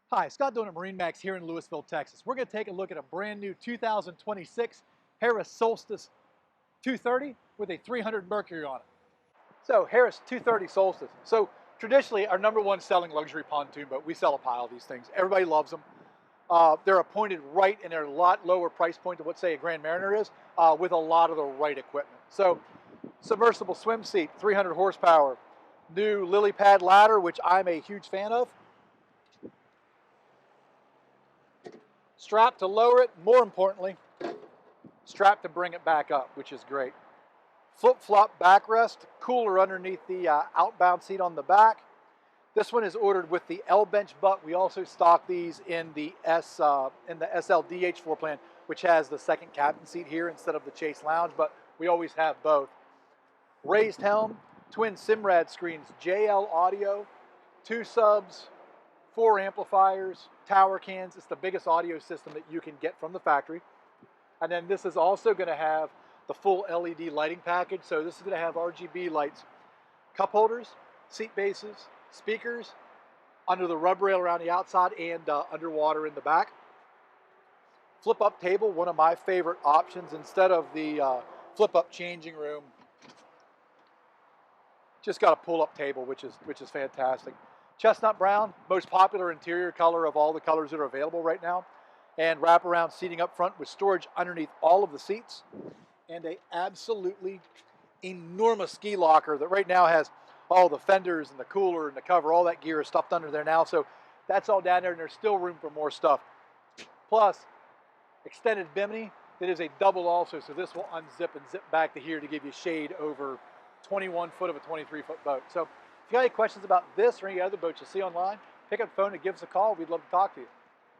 Hi, Scott doing at MarineMax here in Lewisville, Texas. We're going to take a look at a brand new 2026 Harris Solstice 230 with a 300 Mercury on it. So Harris 230 Solstice. So traditionally our number one selling luxury pontoon boat. We sell a pile of these things. Everybody loves them. They're appointed right and they're a lot lower price point than what say a Grand Mariner is with a lot of the right equipment. So submersible swim seat, 300 horsepower, new lily pad ladder, which I'm a huge fan of. Strap to lower it, more importantly, strap to bring it back up, which is great. Flip-flop backrest, cooler underneath the outbound seat on the back. This one is ordered with the L-bench butt. We also stock these in the SLDH floor plan, which has the second captain seat here instead of the Chase Lounge, but we always have both. Raised helm, twin Simrad screens, JL audio, 2 subs, 4 amplifiers, tower cans. It's the biggest audio system that you can get from the factory. And then this is also going to have the full LED lighting package. So this is going to have RGB lights, cup holders, seat bases, speakers, under the rub rail around the outside and underwater in the back. Flip up table, one of my favorite options. Instead of the flip up changing room, just got a pull up table, which is fantastic. Chestnut Brown, most popular interior color of all the colors that are available right now. And wraparound seating up front with storage underneath all of the seats. And a absolutely enormous ski locker that right now has all the fenders and the cooler and the cover, all that gear is stuffed under there now. So that's all down there and there's still room for more stuff. Plus, extended bimini that is a double also. So this will unzip and zip back to here to give you shade over 21 foot of a 23-foot boat. So if you got any questions about this or any other boats you see online, pick up the phone and give us a call. We'd love to talk to you.